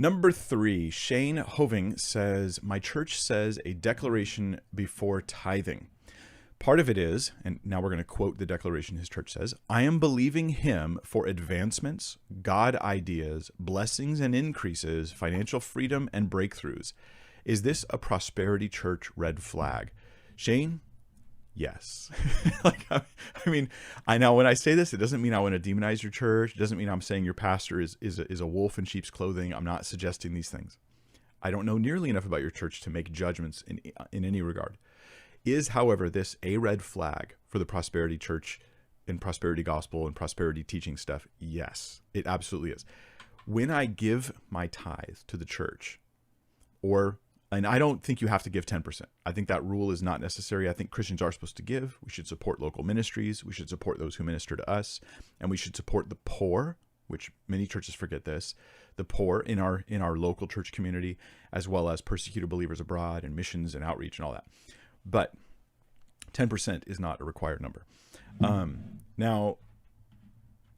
Number 3, Shane Hoving says, my church says a declaration before tithing. Part of it is, and now we're going to quote the declaration his church says, I am believing him for advancements, God ideas, blessings and increases, financial freedom and breakthroughs. Is this a prosperity church red flag? Shane, yes. I mean, I know when I say this, it doesn't mean I want to demonize your church. It doesn't mean I'm saying your pastor is a wolf in sheep's clothing. I'm not suggesting these things. I don't know nearly enough about your church to make judgments in any regard. Is, however, this a red flag for the prosperity church and prosperity gospel and prosperity teaching stuff? Yes, it absolutely is. When I give my tithe to the church, and I don't think you have to give 10%. I think that rule is not necessary. I think Christians are supposed to give. We should support local ministries. We should support those who minister to us. And we should support the poor, which many churches forget this, the poor in our local church community, as well as persecuted believers abroad and missions and outreach and all that. But 10% is not a required number. Now,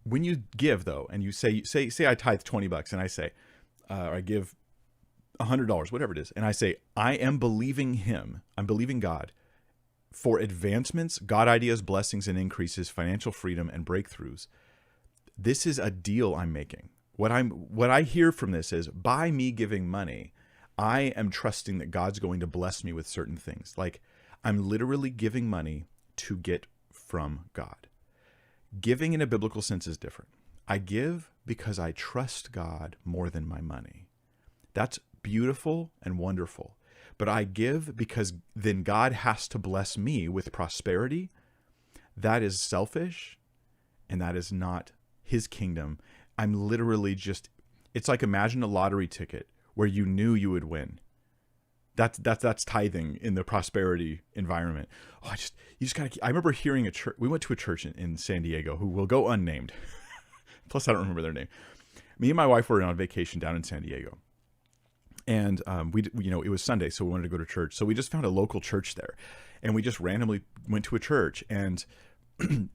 when you give, though, and you say I tithe $20 and I say, or I give $100, whatever it is, and I say, I am believing him, I'm believing God for advancements, God ideas, blessings and increases, financial freedom and breakthroughs. This is a deal I'm making. What I hear from this is, by me giving money, I am trusting that God's going to bless me with certain things. Like, I'm literally giving money to get from God. Giving in a biblical sense is different. I give because I trust God more than my money. That's beautiful and wonderful. But I give because then God has to bless me with prosperity. That is selfish, and that is not his kingdom. I'm literally it's like, imagine a lottery ticket where you knew you would win. That's tithing in the prosperity environment. Oh, you just gotta. I remember hearing a church. We went to a church in San Diego who will go unnamed. Plus, I don't remember their name. Me and my wife were on vacation down in San Diego, and it was Sunday, so we wanted to go to church. So we just found a local church there, and we just randomly went to a church. And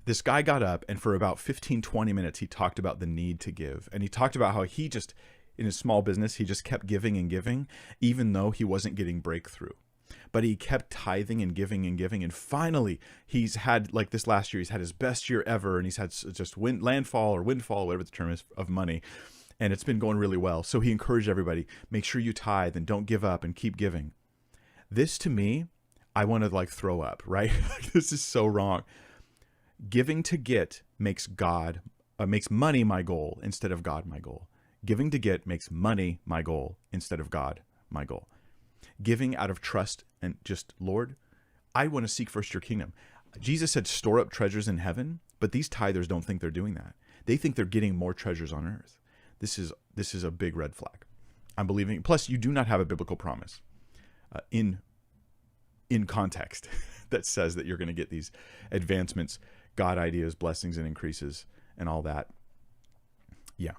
this guy got up, and for about 15, 20 minutes, he talked about the need to give, and he talked about how he just, in his small business, he just kept giving and giving, even though he wasn't getting breakthrough. But he kept tithing and giving and giving. And finally, he's had, like this last year, he's had his best year ever. And he's had just windfall, whatever the term is, of money. And it's been going really well. So he encouraged everybody, make sure you tithe and don't give up and keep giving. This, to me, I want to throw up, right? This is so wrong. Giving to get makes money my goal instead of God my goal. Giving to get makes money my goal instead of God my goal. Giving out of trust and just, Lord, I want to seek first your kingdom. Jesus said, store up treasures in heaven, but these tithers don't think they're doing that. They think they're getting more treasures on earth. This is a big red flag. I'm believing. Plus, you do not have a biblical promise in context that says that you're going to get these advancements, God ideas, blessings and increases and all that. Yeah.